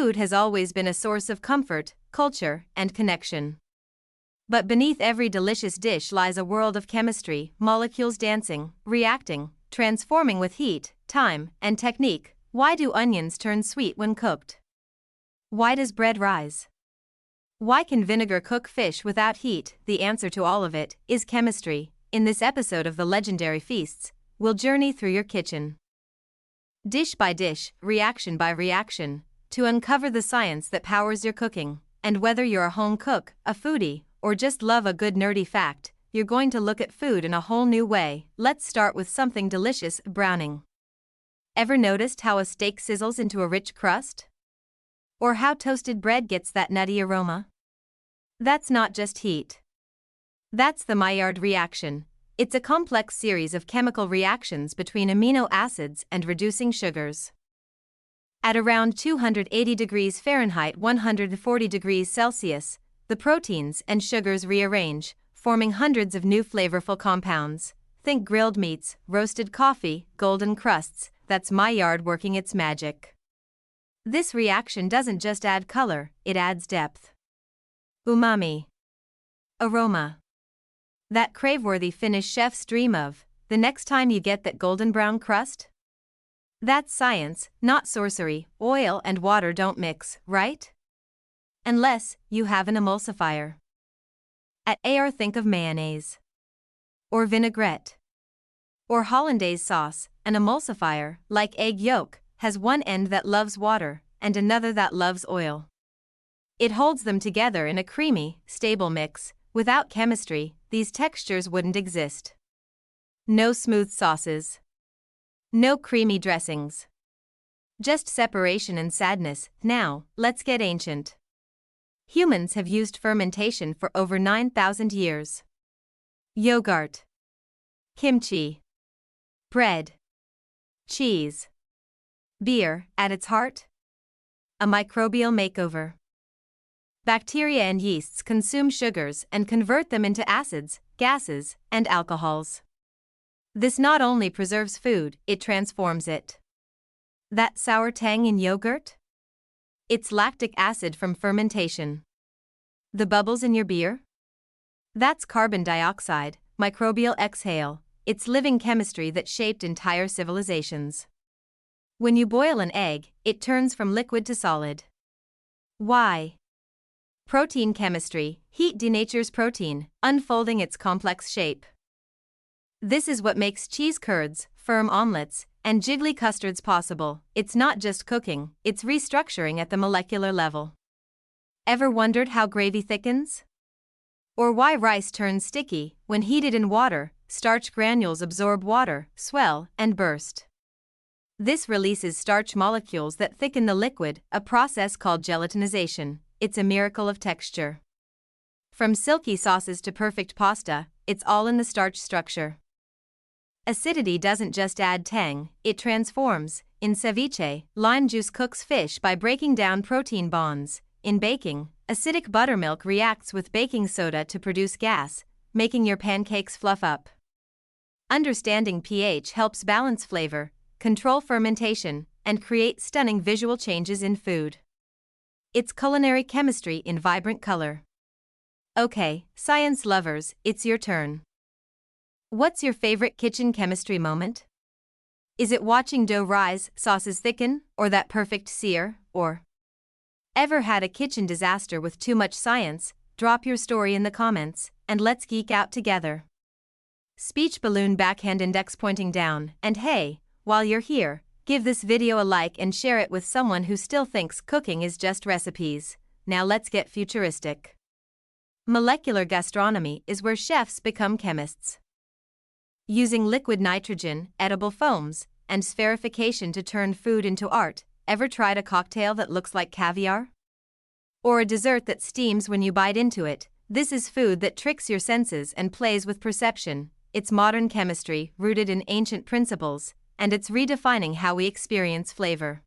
Food has always been a source of comfort, culture, and connection. But beneath every delicious dish lies a world of chemistry, molecules dancing, reacting, transforming with heat, time, and technique. Why do onions turn sweet when cooked? Why does bread rise? Why can vinegar cook fish without heat? The answer to all of it is chemistry. In this episode of the legendary feasts, we'll journey through your kitchen, dish by dish, reaction by reaction, to uncover the science that powers your cooking. And whether you're a home cook, a foodie, or just love a good nerdy fact, you're going to look at food in a whole new way. Let's start with something delicious: browning. Ever noticed how a steak sizzles into a rich crust? Or how toasted bread gets that nutty aroma? That's not just heat. That's the Maillard reaction. It's a complex series of chemical reactions between amino acids and reducing sugars. At around 280 degrees Fahrenheit, 140 degrees Celsius, the proteins and sugars rearrange, forming hundreds of new flavorful compounds. Think grilled meats, roasted coffee, golden crusts. That's Maillard working its magic. This reaction doesn't just add color, it adds depth. Umami. Aroma. That crave-worthy finish chefs dream of, the next time you get that golden brown crust? That's science, not sorcery. Oil and water don't mix, right? Unless you have an emulsifier. At AR, think of mayonnaise. Or vinaigrette. Or hollandaise sauce. An emulsifier, like egg yolk, has one end that loves water and another that loves oil. It holds them together in a creamy, stable mix. Without chemistry, these textures wouldn't exist. No smooth sauces. No creamy dressings. Just separation and sadness. Now, let's get ancient. Humans have used fermentation for over 9,000 years. Yogurt. Kimchi. Bread. Cheese. Beer, at its heart? A microbial makeover. Bacteria and yeasts consume sugars and convert them into acids, gases, and alcohols. This not only preserves food, it transforms it. That sour tang in yogurt? It's lactic acid from fermentation. The bubbles in your beer? That's carbon dioxide, microbial exhale. It's living chemistry that shaped entire civilizations. When you boil an egg, it turns from liquid to solid. Why? Protein chemistry. Heat denatures protein, unfolding its complex shape. This is what makes cheese curds, firm omelets, and jiggly custards possible. It's not just cooking, it's restructuring at the molecular level. Ever wondered how gravy thickens? Or why rice turns sticky? When heated in water, starch granules absorb water, swell, and burst. This releases starch molecules that thicken the liquid, a process called gelatinization. It's a miracle of texture. From silky sauces to perfect pasta, it's all in the starch structure. Acidity doesn't just add tang, it transforms. In ceviche, lime juice cooks fish by breaking down protein bonds. In baking, acidic buttermilk reacts with baking soda to produce gas, making your pancakes fluff up. Understanding pH helps balance flavor, control fermentation, and create stunning visual changes in food. It's culinary chemistry in vibrant color. Okay, science lovers, it's your turn. What's your favorite kitchen chemistry moment? Is it watching dough rise, sauces thicken, or that perfect sear, or ever had a kitchen disaster with too much science? Drop your story in the comments, and let's geek out together. Speech balloon backhand index pointing down, and hey, while you're here, give this video a like and share it with someone who still thinks cooking is just recipes. Now let's get futuristic. Molecular gastronomy is where chefs become chemists. Using liquid nitrogen, edible foams, and spherification to turn food into art. Ever tried a cocktail that looks like caviar? Or a dessert that steams when you bite into it? This is food that tricks your senses and plays with perception. It's modern chemistry, rooted in ancient principles, and it's redefining how we experience flavor.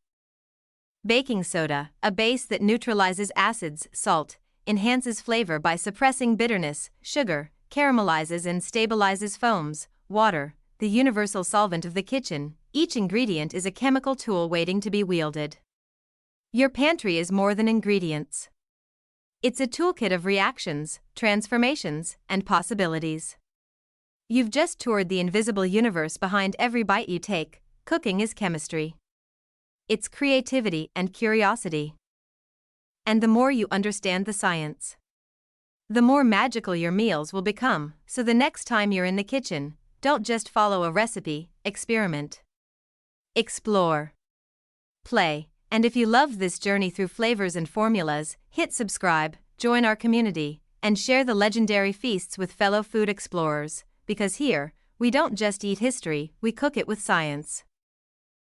Baking soda, a base that neutralizes acids, salt, enhances flavor by suppressing bitterness, sugar, caramelizes and stabilizes foams, water, the universal solvent of the kitchen. Each ingredient is a chemical tool waiting to be wielded. Your pantry is more than ingredients. It's a toolkit of reactions, transformations, and possibilities. You've just toured the invisible universe behind every bite you take. Cooking is chemistry. It's creativity and curiosity. And the more you understand the science, the more magical your meals will become. So the next time you're in the kitchen, don't just follow a recipe, experiment. Explore. Play. And if you loved this journey through flavors and formulas, hit subscribe, join our community, and share the legendary feasts with fellow food explorers, because here, we don't just eat history, we cook it with science.